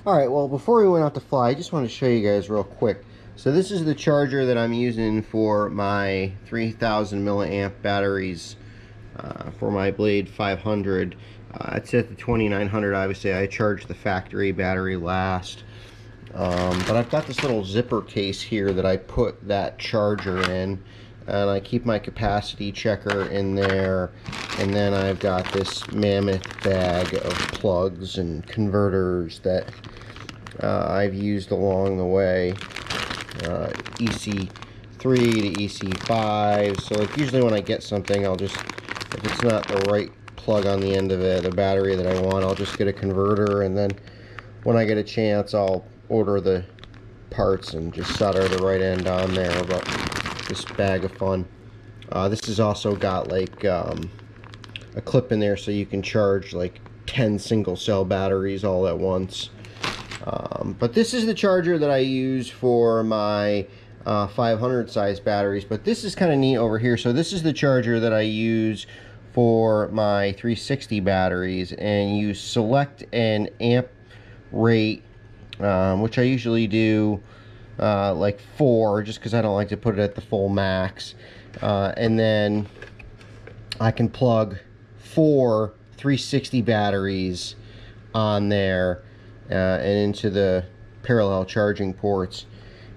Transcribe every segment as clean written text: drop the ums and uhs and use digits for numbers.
Alright, well, before we went out to fly, I just wanted to show you guys real quick. So this is the charger that I'm using for my 3000 milliamp batteries for my Blade 500. It's at the 2900. Obviously I charged the factory battery last. But I've got this little zipper case here that I put that charger in, and I keep my capacity checker in there, and then I've got this mammoth bag of plugs and converters that I've used along the way, EC3 to EC5. So like usually when I get something, I'll just, if it's not the right plug on the end of it, the battery that I want, I'll just get a converter, and then when I get a chance I'll order the parts and just solder the right end on there. But this bag of fun. This has also got like a clip in there so you can charge like 10 single cell batteries all at once. But this is the charger that I use for my 500 size batteries. But this is kind of neat over here. So this is the charger that I use for my 360 batteries, and you select an amp rate, which I usually do like 4, just because I don't like to put it at the full max, and then I can plug 4 360 batteries on there and into the parallel charging ports,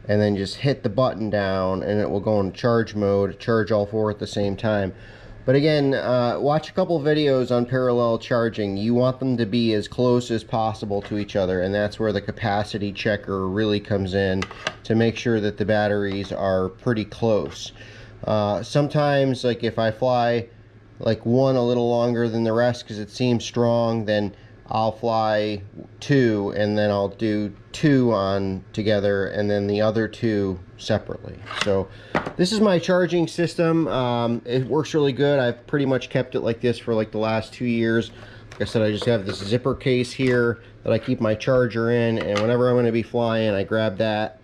and then just hit the button down and it will go into charge mode, charge all 4 at the same time. But again, watch a couple videos on parallel charging. You want them to be as close as possible to each other, and that's where the capacity checker really comes in, to make sure that the batteries are pretty close. Sometimes, like if I fly like one a little longer than the rest because it seems strong, then I'll fly 2, and then I'll do 2 on together and then the other 2 separately. So this is my charging system. It works really good. I've pretty much kept it like this for like the last 2 years. Like I said, I just have this zipper case here that I keep my charger in, and whenever I'm going to be flying, I grab that.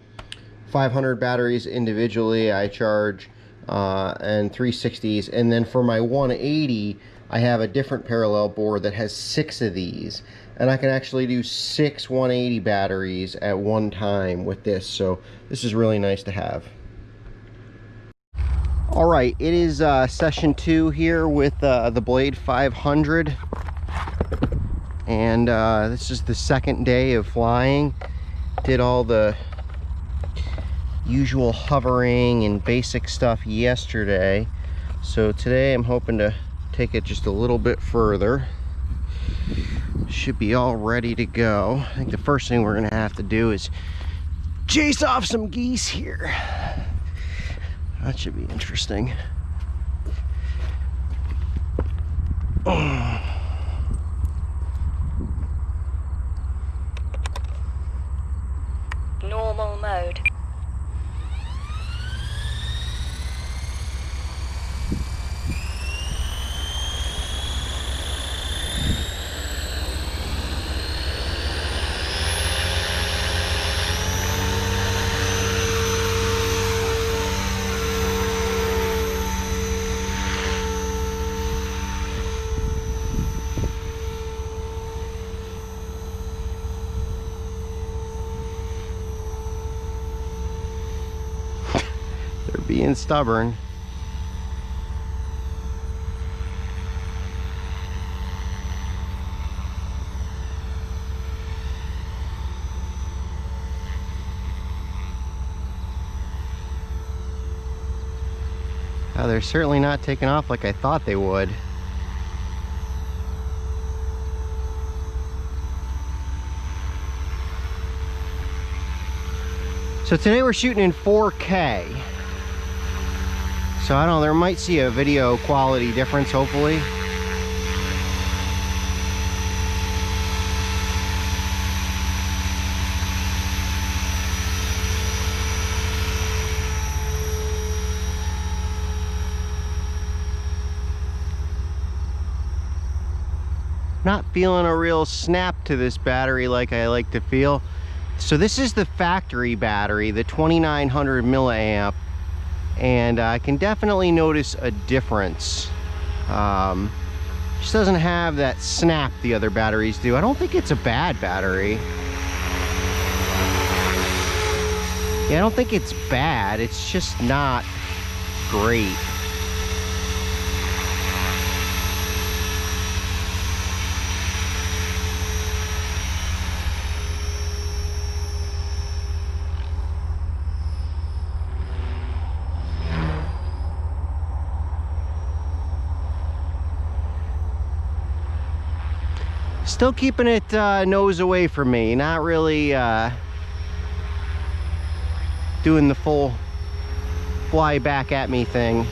500 batteries individually I charge, and 360s, and then for my 180 I have a different parallel board that has 6 of these, and I can actually do 6 180 batteries at one time with this. So this is really nice to have. Alright, it is session 2 here with the Blade 500, and this is the second day of flying. Did all the usual hovering and basic stuff yesterday, so today I'm hoping to take it just a little bit further. Should be all ready to go. I think the first thing we're gonna have to do is chase off some geese here. That should be interesting. Normal mode. They're being stubborn. They're certainly not taking off like I thought they would. So today we're shooting in 4K. So I don't know, there might see a video quality difference, hopefully. Not feeling a real snap to this battery like I like to feel. So this is the factory battery, the 2900 milliamp, and I can definitely notice a difference. Just doesn't have that snap the other batteries do. I don't think it's a bad battery. Yeah, I don't think it's bad. It's just not great. Still keeping it nose away from me. Not really doing the full fly back at me thing.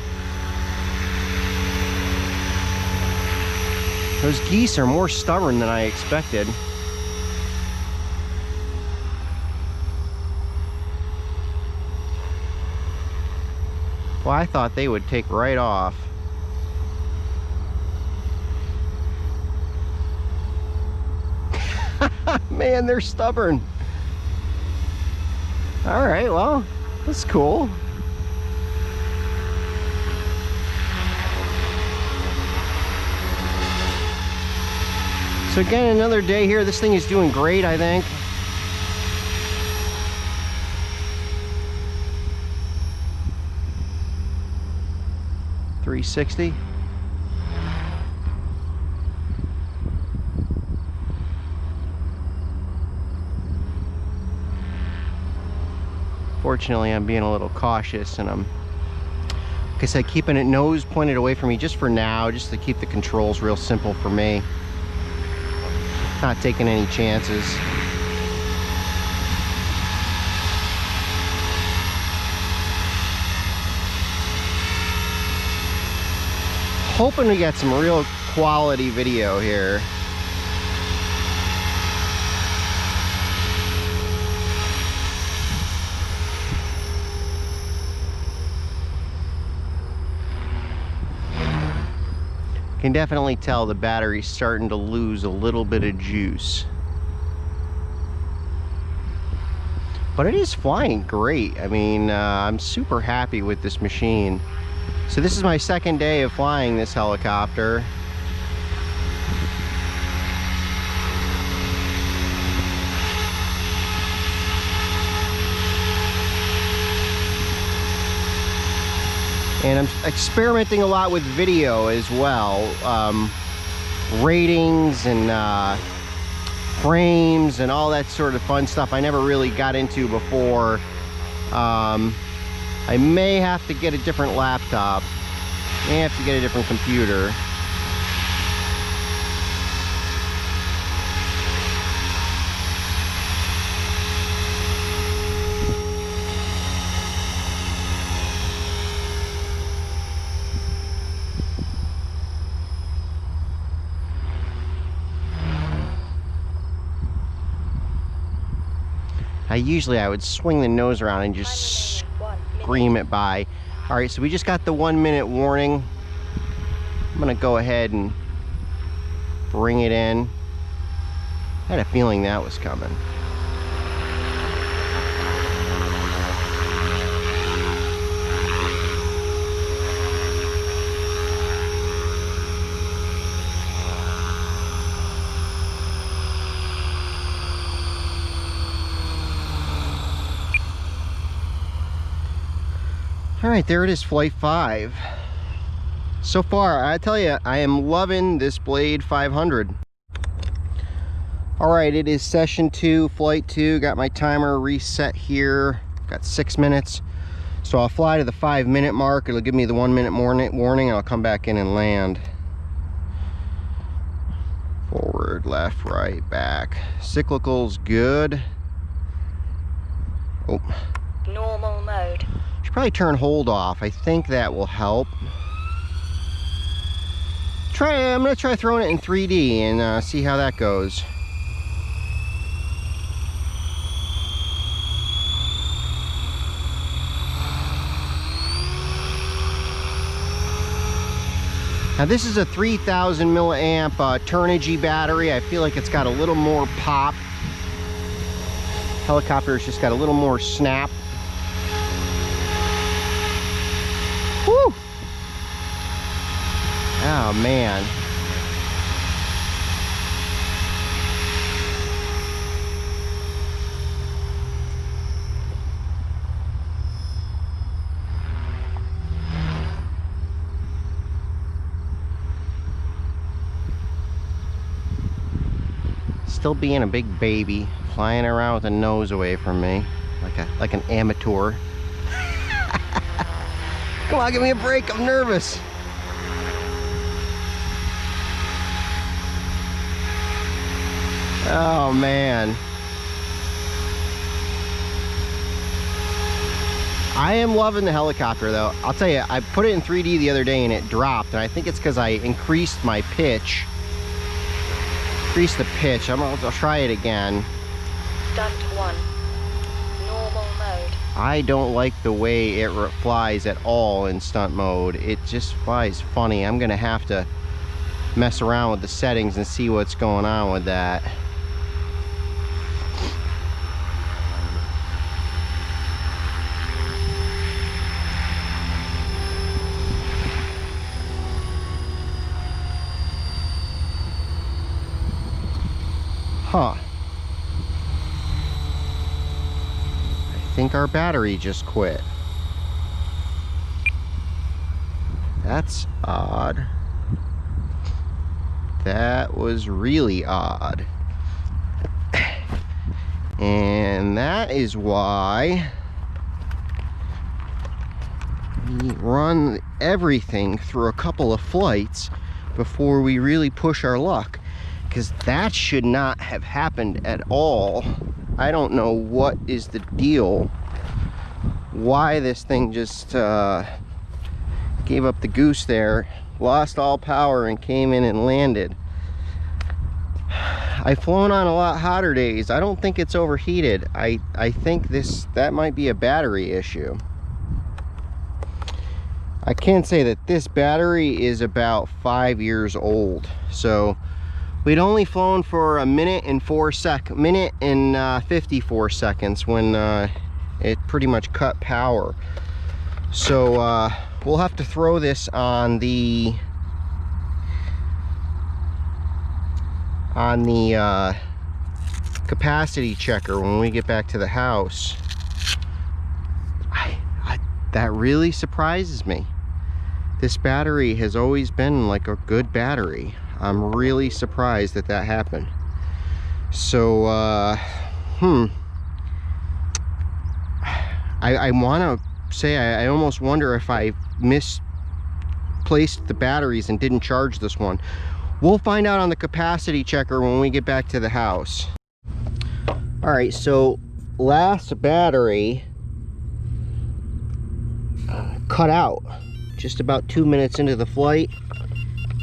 Those geese are more stubborn than I expected. Well, I thought they would take right off. Man, they're stubborn. All right, well, that's cool. So again, another day here. This thing is doing great, I think. $360. Fortunately, I'm being a little cautious, and I'm, like I said, keeping it nose pointed away from me just for now, just to keep the controls real simple for me. Not taking any chances. Hoping we get some real quality video here. Can definitely tell the battery's starting to lose a little bit of juice. But it is flying great. I mean, I'm super happy with this machine. So this is my second day of flying this helicopter. And I'm experimenting a lot with video as well. Ratings and frames and all that sort of fun stuff I never really got into before. I may have to get a different laptop. May have to get a different computer. Usually I would swing the nose around and just scream it by. All right, so we just got the 1 minute warning. I'm gonna go ahead and bring it in. I had a feeling that was coming. All right, there it is, Flight 5. So far, I tell you, I am loving this Blade 500. All right, it is session 2, Flight 2. Got my timer reset here. Got 6 minutes. So I'll fly to the 5 minute mark. It'll give me the 1 minute warning, and I'll come back in and land. Forward, left, right, back. Cyclical's good. Oh. Normal mode. Should probably turn hold off. I think that will help. I'm gonna try throwing it in 3D and see how that goes. Now this is a 3000 milliamp Turnigy battery. I feel like it's got a little more pop. Helicopter's just got a little more snap. Woo! Oh man. still being a big baby, flying around with a nose away from me, like an amateur. Come on, give me a break, I'm nervous. Oh man. I am loving the helicopter though. I'll tell you, I put it in 3D the other day and it dropped, and I think it's because I increased my pitch. Increased the pitch. I'll try it again. Stunt 1. Normal mode. I don't like the way it flies at all in stunt mode. It just flies funny. I'm gonna have to mess around with the settings and see what's going on with that. Huh. I think our battery just quit. That's odd. That was really odd. And that is why we run everything through a couple of flights before we really push our luck. Because that should not have happened at all. I don't know what is the deal. Why this thing just gave up the goose there, lost all power and came in and landed. I've flown on a lot hotter days. I don't think it's overheated. I think that might be a battery issue. I can say that this battery is about 5 years old. So we'd only flown for a minute and 54 seconds when it pretty much cut power. So we'll have to throw this on the capacity checker when we get back to the house. That really surprises me. This battery has always been like a good battery. I'm really surprised that that happened. So, I want to say I almost wonder if I misplaced the batteries and didn't charge this one. We'll find out on the capacity checker when we get back to the house. All right, so last battery cut out just about 2 minutes into the flight.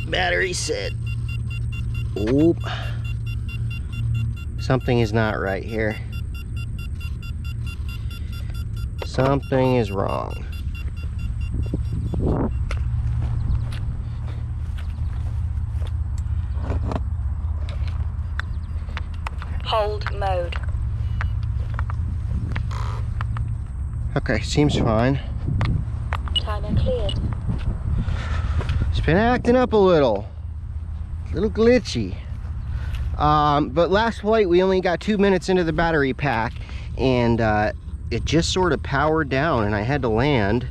Battery said, oop, something is not right here. Something is wrong. Hold mode. Okay, seems fine. Timer cleared. It's been acting up a little glitchy. But last flight we only got 2 minutes into the battery pack, and it just sort of powered down and I had to land.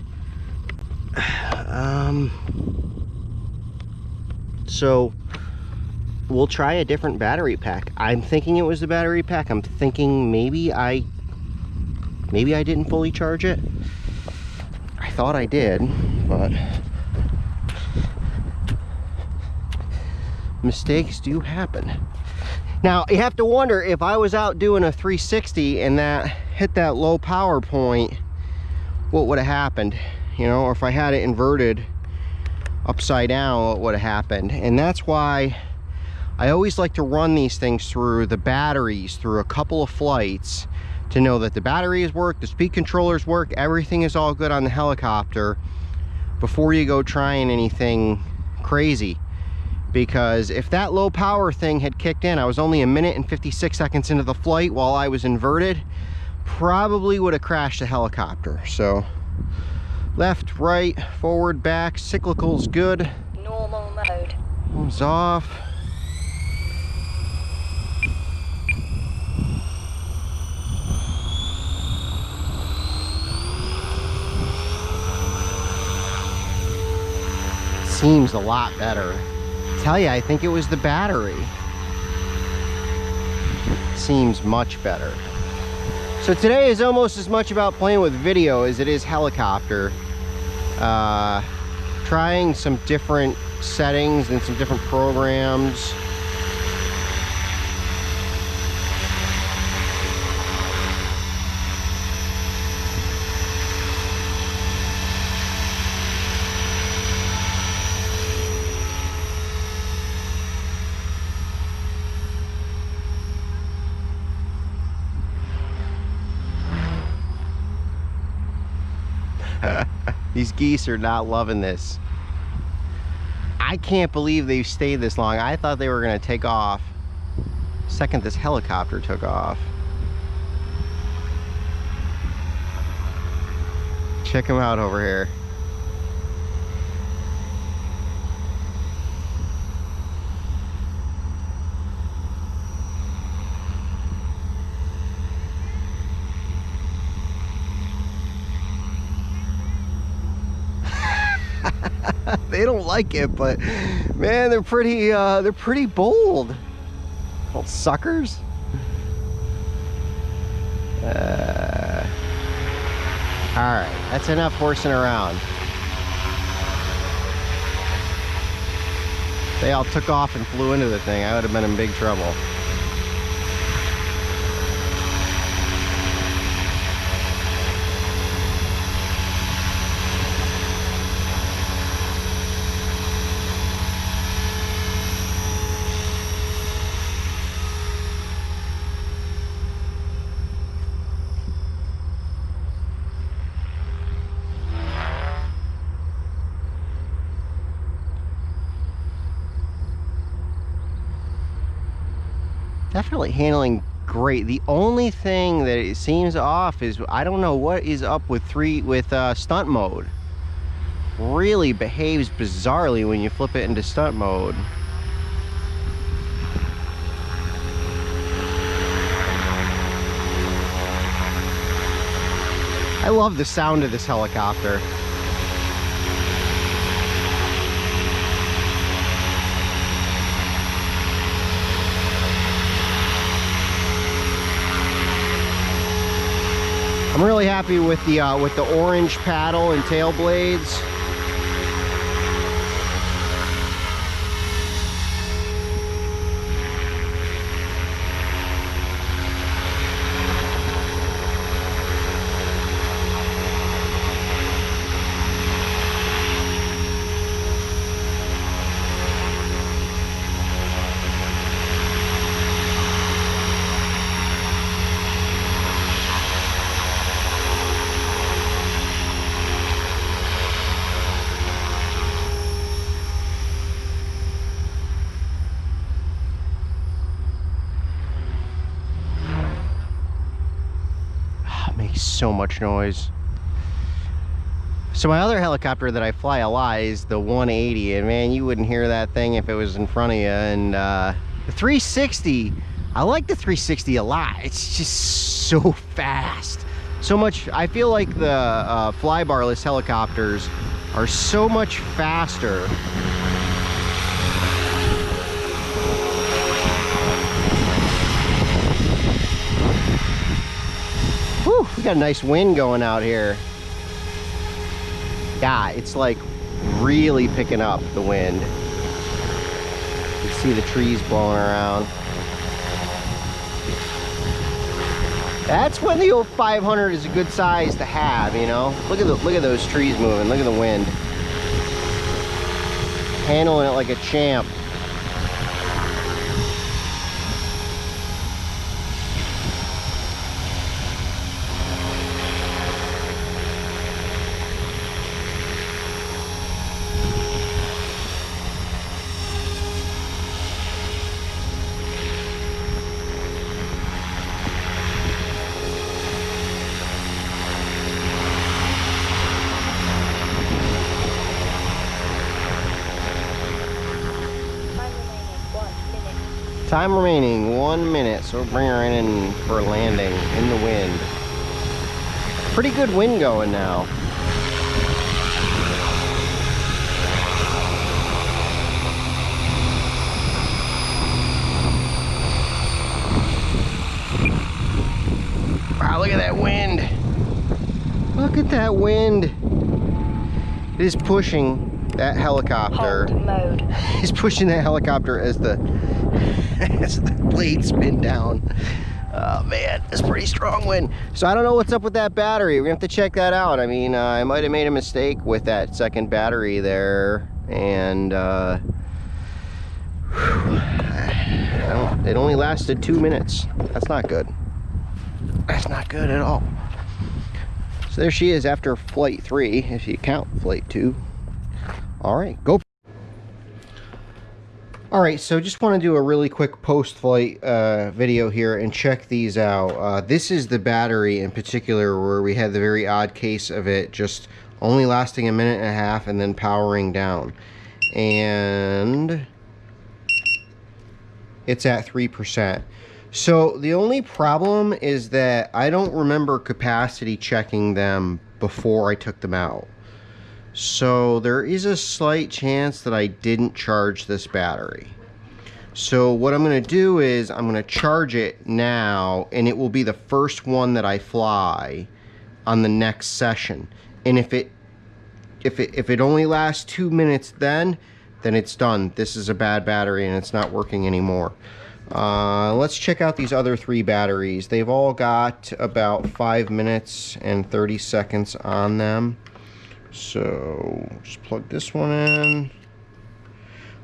So we'll try a different battery pack. I'm thinking it was the battery pack. I'm thinking maybe I didn't fully charge it. I thought I did, but mistakes do happen. Now you have to wonder, if I was out doing a 360 and that hit that low power point, what would have happened? You know, or if I had it inverted upside down, what would have happened? And that's why I always like to run these things through the batteries through a couple of flights to know that the batteries work, the speed controllers work, everything is all good on the helicopter before you go trying anything crazy. Because if that low power thing had kicked in, I was only 1 minute and 56 seconds into the flight while I was inverted, probably would have crashed the helicopter. So left, right, forward, back, cyclical's good. Normal mode. Comes off. Seems a lot better. I tell you, I think it was the battery. seems much better. So today is almost as much about playing with video as it is helicopter. Trying some different settings and some different programs. These geese are not loving this. I can't believe they've stayed this long. I thought they were going to take off the second this helicopter took off. Check them out over here. They don't like it, but man, they're pretty bold. Little suckers. All right, that's enough horsing around. They all took off and flew into the thing. I would have been in big trouble. Definitely handling great. The only thing that it seems off is I don't know what is up with stunt mode. Really behaves bizarrely when you flip it into stunt mode. I love the sound of this helicopter. I'm really happy with the orange paddle and tail blades. So much noise. So my other helicopter that I fly a lot is the 180, and man, you wouldn't hear that thing if it was in front of you. And the 360, I like the 360 a lot. It's just so fast, so much. I feel like the flybarless helicopters are so much faster. Whew, we got a nice wind going out here. Yeah, it's like really picking up the wind. You can see the trees blowing around. That's when the old 500 is a good size to have, you know. Look at those trees moving. Look at the wind. Handling it like a champ. Time remaining 1 minute, so we'll bring her in for landing in the wind. Pretty good wind going now. that wind. Look at that wind. It is pushing that helicopter. Hold mode. It's pushing that helicopter as the blades spin down. Oh man, it's pretty strong wind. So I don't know what's up with that battery. We're gonna have to check that out. I mean, I might have made a mistake with that second battery there, and it only lasted 2 minutes. That's not good. That's not good at all. So there she is after flight 3, if you count flight 2. All right, go. All right, so just want to do a really quick post-flight video here and check these out. This is the battery in particular where we had the very odd case of it just only lasting 1.5 minutes and then powering down. And it's at 3%. So the only problem is that I don't remember capacity checking them before I took them out. So there is a slight chance that I didn't charge this battery. So what I'm going to do is I'm going to charge it now, and it will be the first one that I fly on the next session. And if it only lasts 2 minutes, then it's done. This is a bad battery and it's not working anymore. Let's check out these other 3 batteries. They've all got about 5 minutes and 30 seconds on them. So just plug this one in.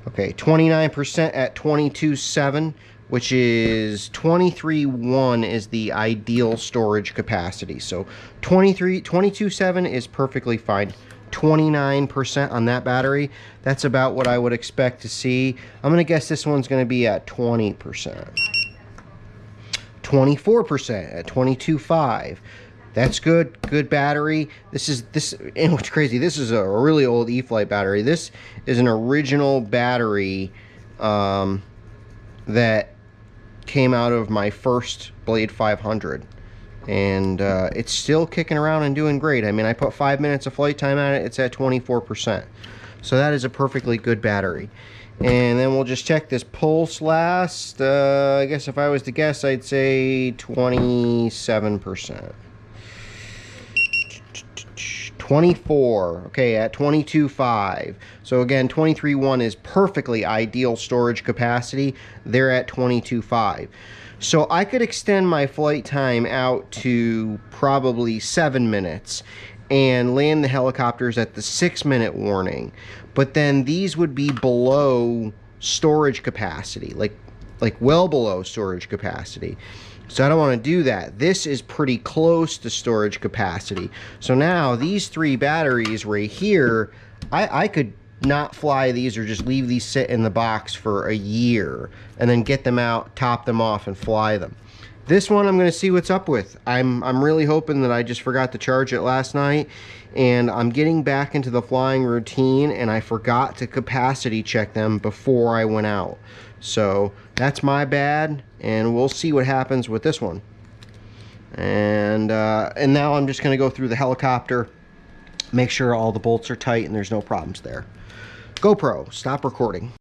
Okay, 29% at 22.7, which is 23.1 is the ideal storage capacity. So 22.7 is perfectly fine. 29% on that battery, that's about what I would expect to see. I'm gonna guess this one's gonna be at 20%. 24% at 22.5. That's good. Good battery. And what's crazy, this is a really old E-flite battery. This is an original battery that came out of my first Blade 500. And it's still kicking around and doing great. I mean, I put 5 minutes of flight time on it. It's at 24%. So that is a perfectly good battery. And then we'll just check this pulse last. I guess if I was to guess, I'd say 27%. 24, okay, at 22.5. So again, 23.1 is perfectly ideal storage capacity. They're at 22.5. So I could extend my flight time out to probably 7 minutes and land the helicopters at the 6-minute warning. But then these would be below storage capacity, like well below storage capacity. So I don't want to do that. This is pretty close to storage capacity. So now these 3 batteries right here, I could not fly these or just leave these sit in the box for a year and then get them out, top them off, and fly them. This one I'm going to see what's up with. I'm really hoping that I just forgot to charge it last night, and I'm getting back into the flying routine and I forgot to capacity check them before I went out. So that's my bad, and we'll see what happens with this one. And now I'm just going to go through the helicopter, make sure all the bolts are tight and there's no problems there. GoPro, stop recording.